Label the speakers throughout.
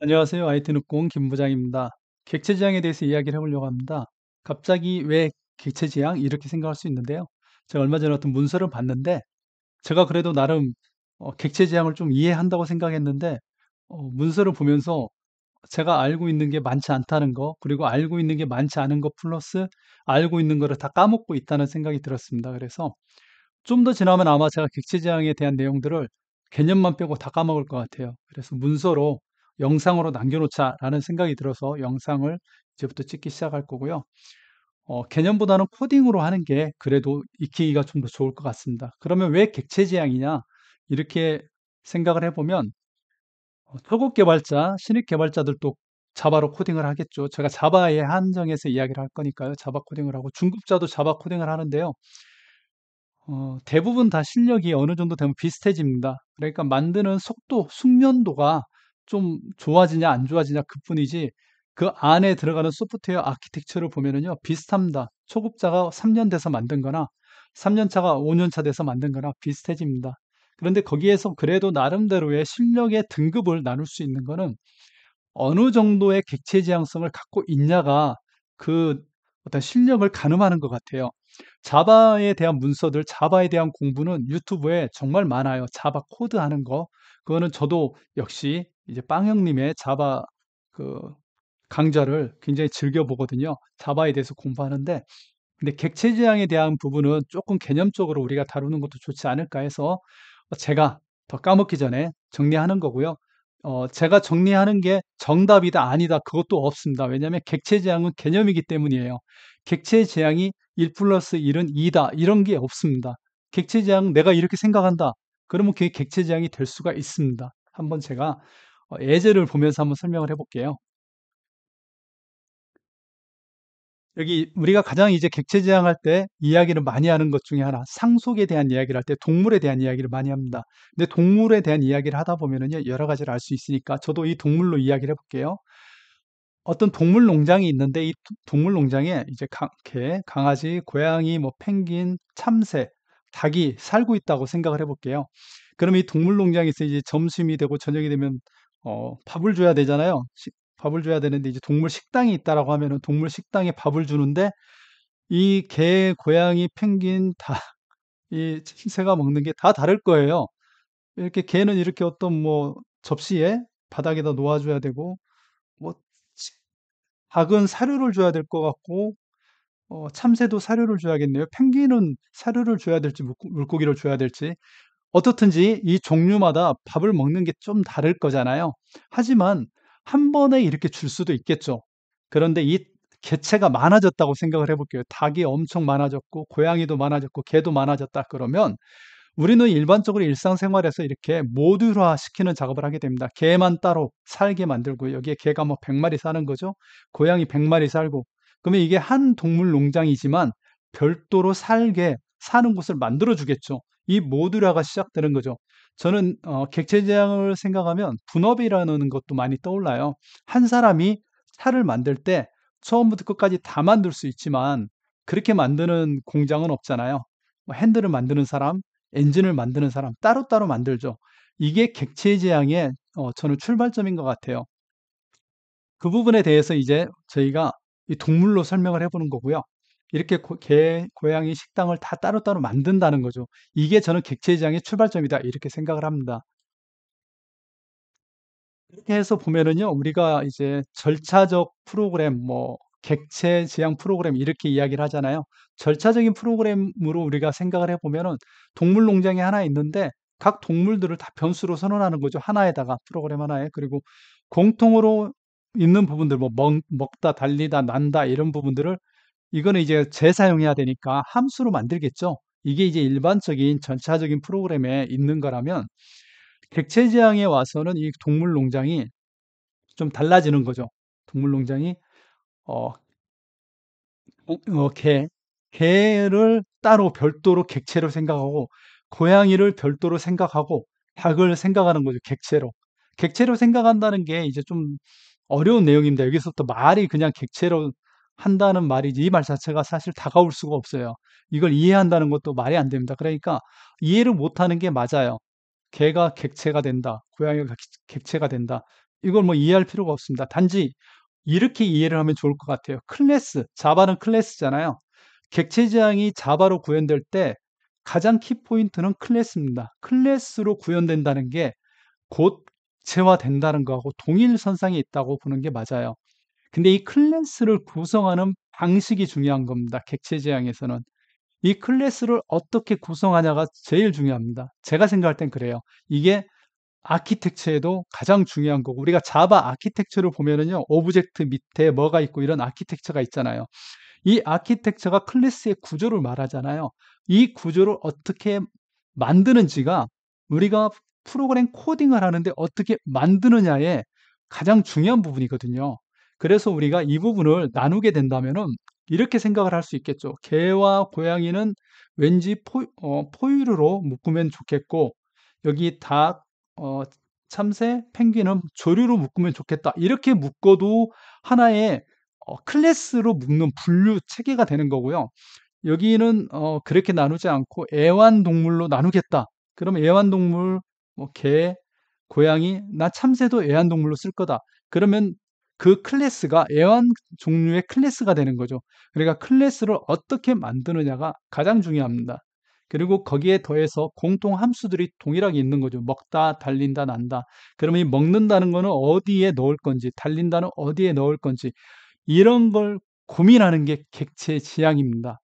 Speaker 1: 안녕하세요. IT 눈공 김 부장입니다. 객체 지향에 대해서 이야기를 해보려고 합니다. 갑자기 왜 객체 지향? 이렇게 생각할 수 있는데요. 제가 얼마 전에 어떤 문서를 봤는데, 제가 그래도 나름 객체 지향을 좀 이해한다고 생각했는데, 문서를 보면서 제가 알고 있는 게 많지 않다는 거, 그리고 알고 있는 게 많지 않은 거 플러스 알고 있는 거를 다 까먹고 있다는 생각이 들었습니다. 그래서 좀 더 지나면 아마 제가 객체 지향에 대한 내용들을 개념만 빼고 다 까먹을 것 같아요. 그래서 문서로 영상으로 남겨놓자라는 생각이 들어서 영상을 이제부터 찍기 시작할 거고요. 개념보다는 코딩으로 하는 게 그래도 익히기가 좀 더 좋을 것 같습니다. 그러면 왜 객체 지향이냐? 이렇게 생각을 해보면 초급 개발자, 신입 개발자들도 자바로 코딩을 하겠죠. 제가 자바에 한정해서 이야기를 할 거니까요. 자바 코딩을 하고 중급자도 자바 코딩을 하는데요. 대부분 다 실력이 어느 정도 되면 비슷해집니다. 그러니까 만드는 속도, 숙련도가 좀 좋아지냐 안 좋아지냐 그뿐이지 그 안에 들어가는 소프트웨어 아키텍처를 보면은요 비슷합니다. 초급자가 3년 돼서 만든 거나 3년 차가 5년 차 돼서 만든 거나 비슷해집니다. 그런데 거기에서 그래도 나름대로의 실력의 등급을 나눌 수 있는 거는 어느 정도의 객체 지향성을 갖고 있냐가 그 어떤 실력을 가늠하는 것 같아요. 자바에 대한 문서들, 자바에 대한 공부는 유튜브에 정말 많아요. 자바 코드 하는 거. 그거는 저도 역시 이제 빵 형님의 자바 그 강좌를 굉장히 즐겨 보거든요. 자바에 대해서 공부하는데, 근데 객체 지향에 대한 부분은 조금 개념적으로 우리가 다루는 것도 좋지 않을까 해서 제가 더 까먹기 전에 정리하는 거고요. 제가 정리하는 게 정답이다, 아니다, 그것도 없습니다. 왜냐하면 객체 지향은 개념이기 때문이에요. 객체 지향이 1 플러스 1은 2다, 이런 게 없습니다. 객체 지향 내가 이렇게 생각한다. 그러면 그게 객체 지향이 될 수가 있습니다. 한번 제가 예제를 보면서 한번 설명을 해볼게요. 여기 우리가 가장 이제 객체지향할 때 이야기를 많이 하는 것 중에 하나, 상속에 대한 이야기를 할 때 동물에 대한 이야기를 많이 합니다. 근데 동물에 대한 이야기를 하다 보면은요, 여러 가지를 알 수 있으니까 저도 이 동물로 이야기를 해볼게요. 어떤 동물 농장이 있는데 이 동물 농장에 이제 개, 강아지, 고양이, 뭐 펭귄, 참새, 닭이 살고 있다고 생각을 해볼게요. 그럼 이 동물 농장에서 이제 점심이 되고 저녁이 되면 밥을 줘야 되잖아요. 밥을 줘야 되는데 이제 동물 식당이 있다라고 하면은 동물 식당에 밥을 주는데 이 개, 고양이, 펭귄 다 이 새가 먹는 게 다 다를 거예요. 이렇게 개는 이렇게 어떤 뭐 접시에 바닥에다 놓아줘야 되고 뭐 닭은 사료를 줘야 될 것 같고 참새도 사료를 줘야겠네요. 펭귄은 사료를 줘야 될지 물고기를 줘야 될지 어떻든지 이 종류마다 밥을 먹는 게 좀 다를 거잖아요. 하지만 한 번에 이렇게 줄 수도 있겠죠. 그런데 이 개체가 많아졌다고 생각을 해 볼게요. 닭이 엄청 많아졌고 고양이도 많아졌고 개도 많아졌다 그러면 우리는 일반적으로 일상생활에서 이렇게 모듈화시키는 작업을 하게 됩니다. 개만 따로 살게 만들고 여기에 개가 뭐 100 마리 사는 거죠. 고양이 100 마리 살고. 그러면 이게 한 동물 농장이지만 별도로 살게 사는 곳을 만들어 주겠죠. 이 모듈화가 시작되는 거죠. 저는 객체 지향을 생각하면 분업이라는 것도 많이 떠올라요. 한 사람이 차를 만들 때 처음부터 끝까지 다 만들 수 있지만 그렇게 만드는 공장은 없잖아요. 뭐 핸들을 만드는 사람, 엔진을 만드는 사람 따로따로 만들죠. 이게 객체 지향의 저는 출발점인 것 같아요. 그 부분에 대해서 이제 저희가 이 동물로 설명을 해 보는 거고요. 이렇게 개, 고양이 식당을 다 따로따로 만든다는 거죠. 이게 저는 객체 지향의 출발점이다 이렇게 생각을 합니다. 이렇게 해서 보면은요. 우리가 이제 절차적 프로그램 뭐 객체 지향 프로그램 이렇게 이야기를 하잖아요. 절차적인 프로그램으로 우리가 생각을 해 보면은 동물 농장이 하나 있는데 각 동물들을 다 변수로 선언하는 거죠. 하나에다가 프로그램 하나에. 그리고 공통으로 있는 부분들 뭐 먹다, 달리다, 난다 이런 부분들을 이거는 이제 재사용해야 되니까 함수로 만들겠죠. 이게 이제 일반적인 전차적인 프로그램에 있는 거라면 객체 지향에 와서는 이 동물 농장이 좀 달라지는 거죠. 동물 농장이 어 개를 따로 별도로 객체로 생각하고 고양이를 별도로 생각하고 닭을 생각하는 거죠, 객체로. 객체로 생각한다는 게 이제 좀 어려운 내용입니다. 여기서부터 말이 그냥 객체로 한다는 말이지 이 말 자체가 사실 다가올 수가 없어요. 이걸 이해한다는 것도 말이 안 됩니다. 그러니까 이해를 못하는 게 맞아요. 개가 객체가 된다. 고양이가 객체가 된다. 이걸 뭐 이해할 필요가 없습니다. 단지 이렇게 이해를 하면 좋을 것 같아요. 클래스, 자바는 클래스잖아요. 객체 지향이 자바로 구현될 때 가장 키포인트는 클래스입니다. 클래스로 구현된다는 게 곧 객체화된다는 거하고 동일선상에 있다고 보는 게 맞아요. 근데 이 클래스를 구성하는 방식이 중요한 겁니다. 객체 지향에서는. 이 클래스를 어떻게 구성하냐가 제일 중요합니다. 제가 생각할 땐 그래요. 이게 아키텍처에도 가장 중요한 거고, 우리가 자바 아키텍처를 보면은요, 오브젝트 밑에 뭐가 있고 이런 아키텍처가 있잖아요. 이 아키텍처가 클래스의 구조를 말하잖아요. 이 구조를 어떻게 만드는지가 우리가 프로그램 코딩을 하는데 어떻게 만드느냐에 가장 중요한 부분이거든요. 그래서 우리가 이 부분을 나누게 된다면은 이렇게 생각을 할 수 있겠죠. 개와 고양이는 왠지 포유류로 묶으면 좋겠고, 여기 닭, 참새, 펭귄은 조류로 묶으면 좋겠다. 이렇게 묶어도 하나의 클래스로 묶는 분류 체계가 되는 거고요. 여기는 그렇게 나누지 않고 애완동물로 나누겠다. 그러면 애완동물 뭐 개, 고양이, 나 참새도 애완동물로 쓸 거다. 그러면 그 클래스가 애완 종류의 클래스가 되는 거죠. 그러니까 클래스를 어떻게 만드느냐가 가장 중요합니다. 그리고 거기에 더해서 공통 함수들이 동일하게 있는 거죠. 먹다, 달린다, 난다. 그러면 이 먹는다는 거는 어디에 넣을 건지, 달린다는 어디에 넣을 건지, 이런 걸 고민하는 게 객체 지향입니다.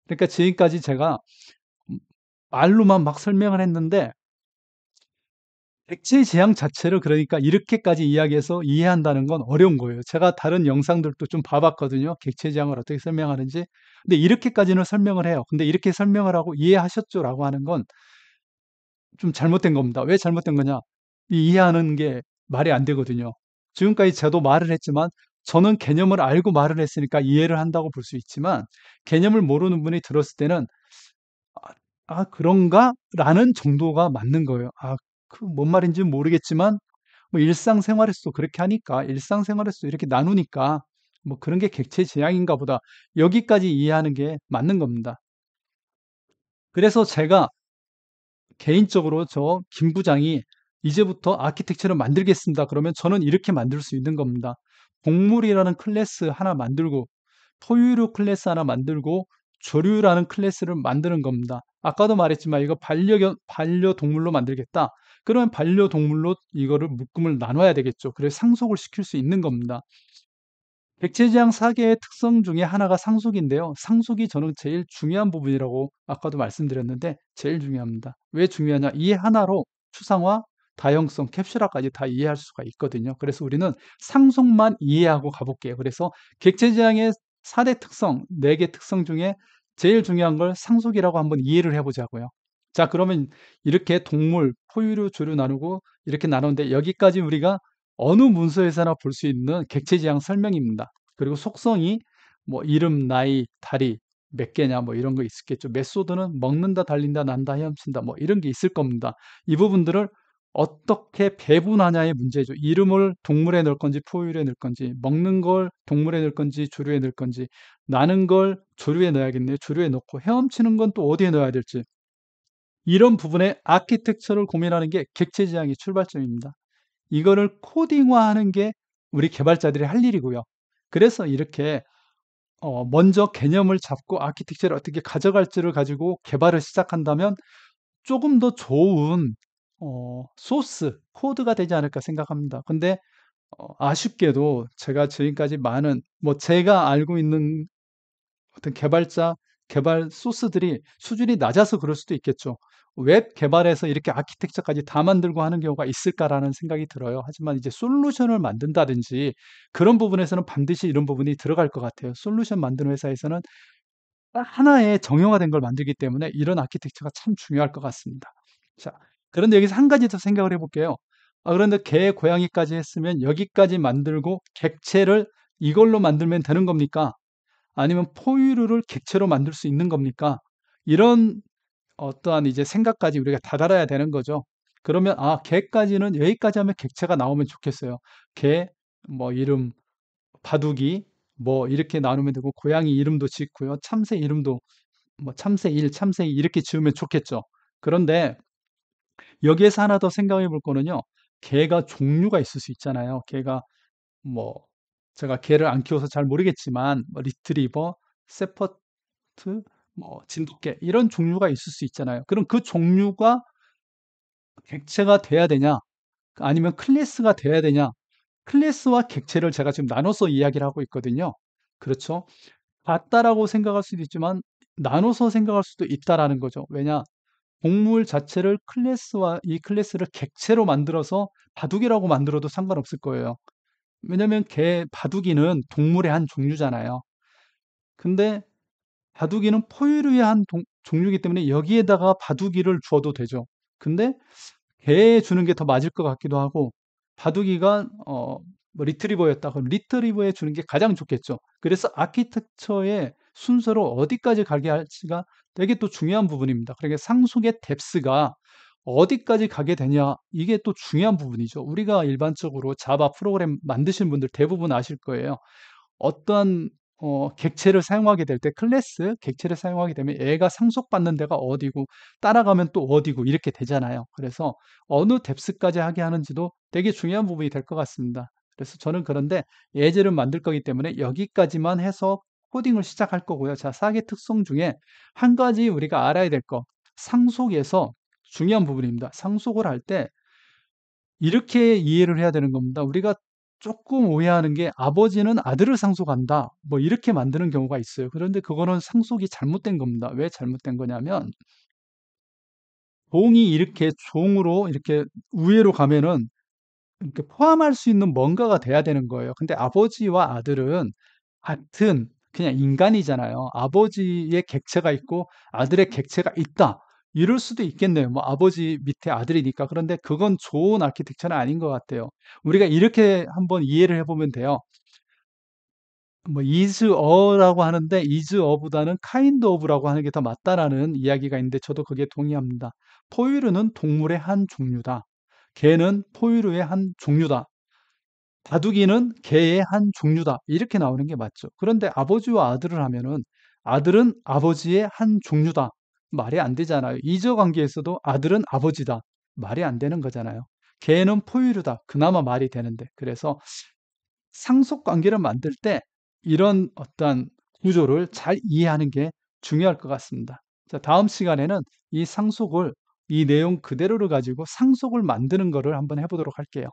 Speaker 1: 그러니까 지금까지 제가 말로만 막 설명을 했는데 객체 지향 자체를 그러니까 이렇게까지 이야기해서 이해한다는 건 어려운 거예요. 제가 다른 영상들도 좀 봐봤거든요. 객체 지향을 어떻게 설명하는지. 근데 이렇게까지는 설명을 해요. 근데 이렇게 설명을 하고 이해하셨죠라고 하는 건 좀 잘못된 겁니다. 왜 잘못된 거냐? 이해하는 게 말이 안 되거든요. 지금까지 저도 말을 했지만 저는 개념을 알고 말을 했으니까 이해를 한다고 볼 수 있지만 개념을 모르는 분이 들었을 때는 '아 그런가?'라는 정도가 맞는 거예요. 그 뭔 말인지는 모르겠지만 뭐 일상생활에서도 그렇게 하니까 일상생활에서도 이렇게 나누니까 뭐 '그런 게 객체 지향인가 보다.' 여기까지 이해하는 게 맞는 겁니다. 그래서 제가 개인적으로 저 김 부장이 "이제부터 아키텍처를 만들겠습니다." 그러면 저는 이렇게 만들 수 있는 겁니다. 동물이라는 클래스 하나 만들고 포유류 클래스 하나 만들고 조류라는 클래스를 만드는 겁니다. 아까도 말했지만 이거 반려동물로 만들겠다. 그러면 반려동물로 이거를 묶음을 나눠야 되겠죠. 그래서 상속을 시킬 수 있는 겁니다. 백제지향 사계의 특성 중에 하나가 상속인데요. 상속이 저는 제일 중요한 부분이라고 아까도 말씀드렸는데 제일 중요합니다. 왜 중요하냐? 이 하나로 추상화, 다형성, 캡슐화까지 다 이해할 수가 있거든요. 그래서 우리는 상속만 이해하고 가볼게요. 그래서 객체지향의 4대 특성, 4개 특성 중에 제일 중요한 걸 상속이라고 한번 이해를 해보자고요. 자, 그러면 이렇게 동물, 포유류, 조류 나누고 이렇게 나누는데 여기까지 우리가 어느 문서에서나 볼 수 있는 객체지향 설명입니다. 그리고 속성이 뭐 이름, 나이, 다리 몇 개냐 뭐 이런 거 있겠죠. 메소드는 먹는다, 달린다, 난다, 헤엄친다 뭐 이런 게 있을 겁니다. 이 부분들을 어떻게 배분하냐의 문제죠. 이름을 동물에 넣을 건지 포유류에 넣을 건지, 먹는 걸 동물에 넣을 건지 조류에 넣을 건지, 나는 걸 조류에 넣어야겠네요. 조류에 넣고 헤엄치는 건 또 어디에 넣어야 될지. 이런 부분에 아키텍처를 고민하는 게 객체지향의 출발점입니다. 이거를 코딩화하는 게 우리 개발자들이 할 일이고요. 그래서 이렇게 먼저 개념을 잡고 아키텍처를 어떻게 가져갈지를 가지고 개발을 시작한다면 조금 더 좋은 소스, 코드가 되지 않을까 생각합니다. 근데 아쉽게도 제가 지금까지 많은 뭐 제가 알고 있는 어떤 개발 소스들이 수준이 낮아서 그럴 수도 있겠죠. 웹 개발에서 이렇게 아키텍처까지 다 만들고 하는 경우가 있을까라는 생각이 들어요. 하지만 이제 솔루션을 만든다든지 그런 부분에서는 반드시 이런 부분이 들어갈 것 같아요. 솔루션 만드는 회사에서는 딱 하나의 정형화된 걸 만들기 때문에 이런 아키텍처가 참 중요할 것 같습니다. 자, 그런데 여기서 한 가지 더 생각을 해볼게요. 그런데 개, 고양이까지 했으면 여기까지 만들고 객체를 이걸로 만들면 되는 겁니까? 아니면 포유류를 객체로 만들 수 있는 겁니까? 이런 어떠한 이제 생각까지 우리가 다달아야 되는 거죠. 그러면 개까지는 여기까지 하면 객체가 나오면 좋겠어요. 개, 뭐 이름, 바둑이, 뭐 이렇게 나누면 되고 고양이 이름도 짓고요. 참새 이름도 뭐 참새 1, 참새 2 이렇게 지으면 좋겠죠. 그런데 여기에서 하나 더 생각해 볼 거는요. 개가 종류가 있을 수 있잖아요. 개가 뭐 제가 개를 안 키워서 잘 모르겠지만 뭐 리트리버, 세퍼트, 뭐 진돗개 이런 종류가 있을 수 있잖아요. 그럼 그 종류가 객체가 돼야 되냐? 아니면 클래스가 돼야 되냐? 클래스와 객체를 제가 지금 나눠서 이야기를 하고 있거든요. 그렇죠? 같다라고 생각할 수도 있지만 나눠서 생각할 수도 있다라는 거죠. 왜냐? 동물 자체를 클래스와 이 클래스를 객체로 만들어서 바둑이라고 만들어도 상관없을 거예요. 왜냐면 바둑이는 동물의 한 종류잖아요. 근데 바둑이는 포유류의 한 종류이기 때문에 여기에다가 바둑이를 주어도 되죠. 근데 개에 주는 게 더 맞을 것 같기도 하고 바둑이가 뭐 리트리버였다. 그럼 리트리버에 주는 게 가장 좋겠죠. 그래서 아키텍처의 순서로 어디까지 가게 할지가 되게 또 중요한 부분입니다. 그러니까 상속의 뎁스가 어디까지 가게 되냐 이게 또 중요한 부분이죠. 우리가 일반적으로 자바 프로그램 만드시는 분들 대부분 아실 거예요. 어떠한 객체를 사용하게 될 때 클래스 객체를 사용하게 되면 얘가 상속받는 데가 어디고 따라가면 또 어디고 이렇게 되잖아요. 그래서 어느 뎁스까지 하게 하는지도 되게 중요한 부분이 될 것 같습니다. 그래서 저는 그런데 예제를 만들 거기 때문에 여기까지만 해서 코딩을 시작할 거고요. 자, 사기 특성 중에 한 가지 우리가 알아야 될 거, 상속에서 중요한 부분입니다. 상속을 할 때 이렇게 이해를 해야 되는 겁니다. 우리가 조금 오해하는 게 아버지는 아들을 상속한다. 뭐 이렇게 만드는 경우가 있어요. 그런데 그거는 상속이 잘못된 겁니다. 왜 잘못된 거냐면 종이 이렇게 종으로 이렇게 우회로 가면은 이렇게 포함할 수 있는 뭔가가 돼야 되는 거예요. 근데 아버지와 아들은 같은 그냥 인간이잖아요. 아버지의 객체가 있고 아들의 객체가 있다. 이럴 수도 있겠네요. 뭐 아버지 밑에 아들이니까. 그런데 그건 좋은 아키텍처는 아닌 것 같아요. 우리가 이렇게 한번 이해를 해보면 돼요. 뭐 is a라고 하는데 is a보다는 kind of라고 하는 게 더 맞다라는 이야기가 있는데 저도 그게 동의합니다. 포유류는 동물의 한 종류다. 개는 포유류의 한 종류다. 바둑이는 개의 한 종류다. 이렇게 나오는 게 맞죠. 그런데 아버지와 아들을 하면은 아들은 아버지의 한 종류다. 말이 안 되잖아요. 이적 관계에서도 아들은 아버지다. 말이 안 되는 거잖아요. 개는 포유류다. 그나마 말이 되는데. 그래서 상속 관계를 만들 때 이런 어떤 구조를 잘 이해하는 게 중요할 것 같습니다. 자, 다음 시간에는 이 상속을 이 내용 그대로를 가지고 상속을 만드는 거를 한번 해보도록 할게요.